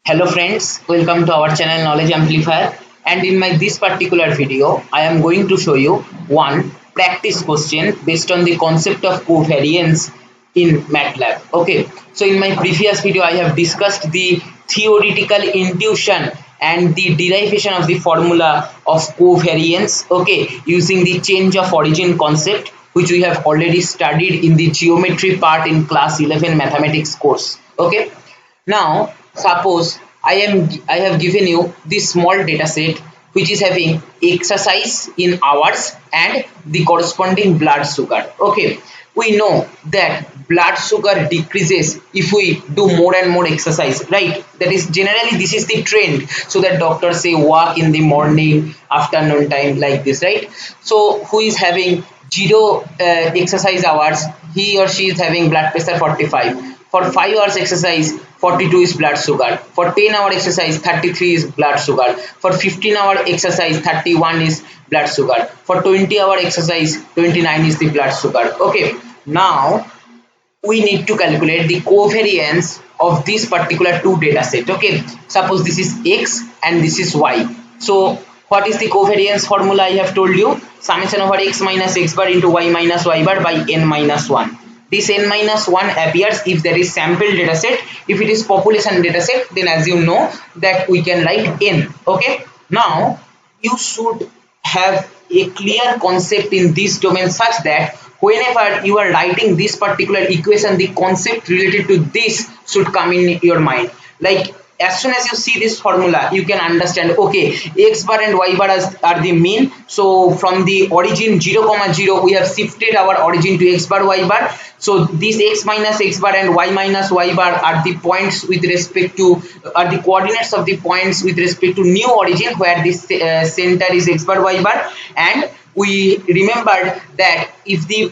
Hello friends, welcome to our channel Knowledge Amplifier, and in my this particular video I am going to show you one practice question based on the concept of covariance in MATLAB. Okay, so in my previous video I have discussed the theoretical intuition and the derivation of the formula of covariance, okay, using the change of origin concept, which we have already studied in the geometry part in class 11 mathematics course. Okay, now suppose I have given you this small data set which is having exercise in hours and the corresponding blood sugar. Okay, we know that blood sugar decreases if we do more and more exercise, right? That is generally this is the trend, so that doctors say walk in the morning, afternoon time, like this, right? So who is having zero exercise hours, he or she is having blood pressure 45. For 5 hours exercise, 42 is blood sugar. For 10-hour exercise, 33 is blood sugar. For 15-hour exercise, 31 is blood sugar. For 20-hour exercise, 29 is the blood sugar. Okay, now we need to calculate the covariance of this particular two data set. Okay, suppose this is x and this is y. So what is the covariance formula? I have told you, summation over x minus x bar into y minus y bar by n minus 1. This n minus 1 appears if there is sample data set. If it is population data set, then as you know that we can write n. Okay, now you should have a clear concept in this domain such that whenever you are writing this particular equation, the concept related to this should come in your mind. Like as soon as you see this formula, you can understand, okay, x bar and y bar are the mean. So from the origin 0, 0, we have shifted our origin to x bar, y bar. So these x minus x bar and y minus y bar are the points with respect to, are the coordinates of the points with respect to new origin, where this center is x bar, y bar. And we remembered that if the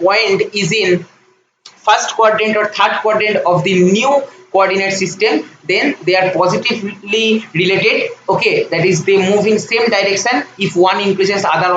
point is in first quadrant or third quadrant of the new coordinate system, then they are positively related. Okay, that is they move in same direction. If one increases, other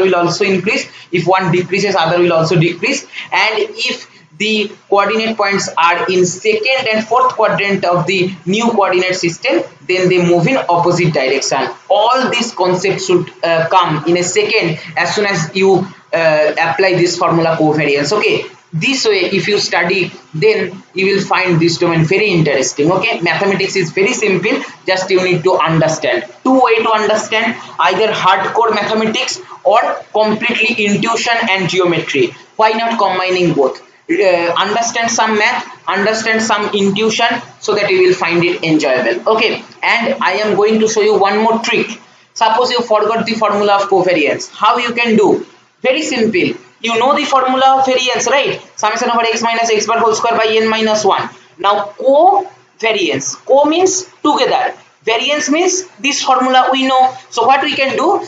will also increase. If one decreases, other will also decrease. And if the coordinate points are in second and fourth quadrant of the new coordinate system, then they move in opposite direction. All these concepts should come in a second as soon as you apply this formula covariance. Okay, this way if you study, then you will find this domain very interesting. Okay, mathematics is very simple, just you need to understand. Two ways to understand, either hardcore mathematics or completely intuition and geometry. Why not combining both? Understand some math, understand some intuition, so that you will find it enjoyable. Okay, and I am going to show you one more trick. Suppose you forgot the formula of covariance, how you can do? Very simple. You know the formula of variance, right? Summation over x minus x bar whole square by n minus 1. Now covariance, co means together, variance means this formula we know. So what we can do,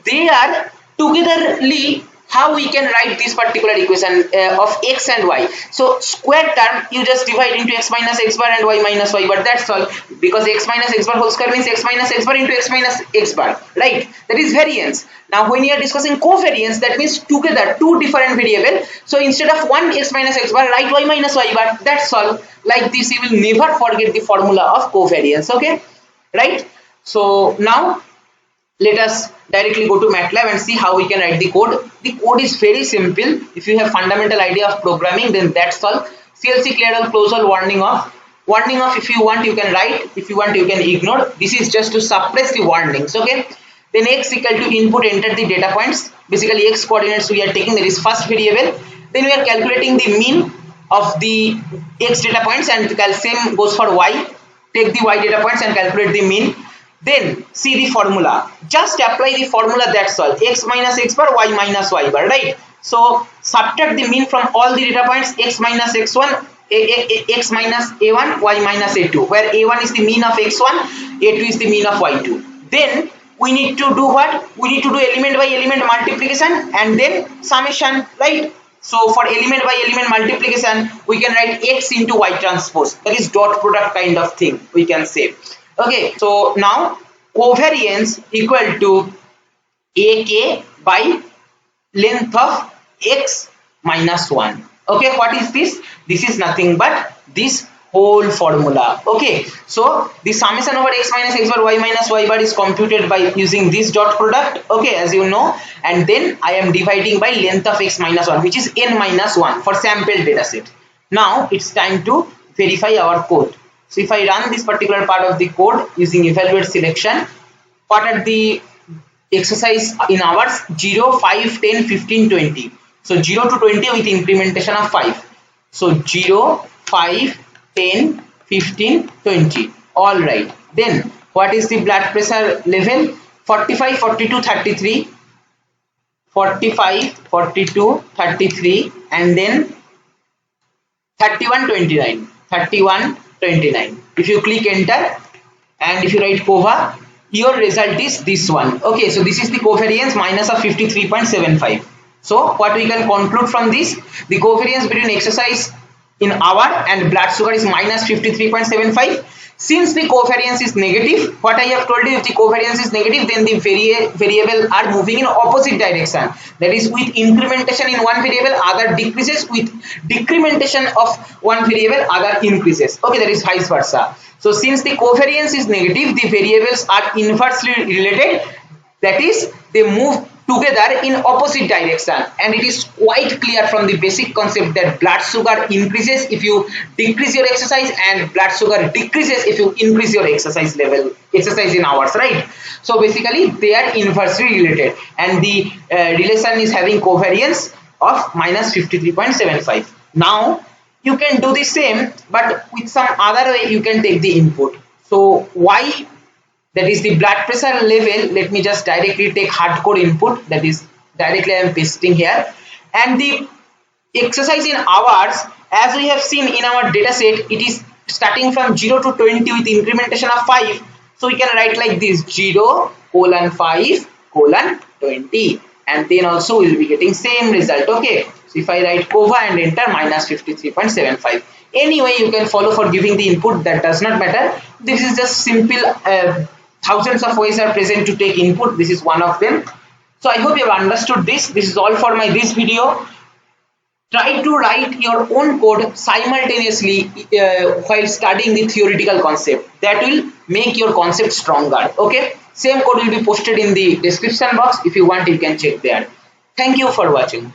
they are togetherly. How we can write this particular equation of x and y? So square term you just divide into x minus x bar and y minus y bar, that's all. Because x minus x bar whole square means x minus x bar into x minus x bar, right? That is variance. Now when you are discussing covariance, that means together two different variables. So instead of one x minus x bar, write y minus y bar, that's all. Like this you will never forget the formula of covariance. Okay, right? So now let us directly go to MATLAB and see how we can write the code. The code is very simple. If you have fundamental idea of programming, then that's all. CLC clear all, close all, warning off. Warning off, if you want you can write, if you want you can ignore. This is just to suppress the warnings. Okay, then x equal to input, enter the data points. Basically x coordinates we are taking, that is first variable. Then we are calculating the mean of the x data points, and same goes for y. Take the y data points and calculate the mean. Then see the formula, just apply the formula, that's all. X minus x bar, y minus y bar, right? So subtract the mean from all the data points, x minus x1, x minus a1, y minus a2, where a1 is the mean of x1, a2 is the mean of y2. Then we need to do what? We need to do element by element multiplication and then summation, right? So for element by element multiplication, we can write x into y transpose, that is dot product kind of thing we can say. Okay, so now covariance equal to AK by length of x minus 1. Okay, what is this? This is nothing but this whole formula. Okay, so the summation over x minus x bar y minus y bar is computed by using this dot product, okay, as you know, and then I am dividing by length of x minus 1, which is n minus 1 for sample data set. Now it's time to verify our code. So if I run this particular part of the code using evaluate selection, what are the exercise in hours? 0, 5, 10, 15, 20. So 0 to 20 with incrementation of 5. So 0, 5, 10, 15, 20. All right. Then what is the blood pressure level? 45, 42, 33. 45, 42, 33, and then 31, 29. 31, 29. If you click enter and if you write COVA, your result is this one. Okay, so this is the covariance minus of 53.75. So what we can conclude from this, the covariance between exercise in hour and blood sugar is minus 53.75. Since the covariance is negative, what I have told you, if the covariance is negative, then the variable are moving in opposite direction. That is, with incrementation in one variable, other decreases. With decrementation of one variable, other increases. Okay, that is vice versa. So since the covariance is negative, the variables are inversely related. That is, they move together in opposite direction, and it is quite clear from the basic concept that blood sugar increases if you decrease your exercise and blood sugar decreases if you increase your exercise level, exercise in hours, right? So basically they are inversely related, and the relation is having covariance of minus 53.75. Now you can do the same, but with some other way you can take the input. So why? That is the blood pressure level. Let me just directly take hardcore input, that is directly I am pasting here, and the exercise in hours, as we have seen in our data set, it is starting from 0 to 20 with incrementation of 5. So we can write like this: 0, 5, 20, and then also we will be getting same result. Okay, so if I write COVA and enter, minus 53.75. Anyway, you can follow for giving the input, that does not matter. This is just simple. Thousands of ways are present to take input. This is one of them. So I hope you have understood this. This is all for this video. Try to write your own code simultaneously while studying the theoretical concept. That will make your concept stronger. Okay. Same code will be posted in the description box. If you want, you can check there. Thank you for watching.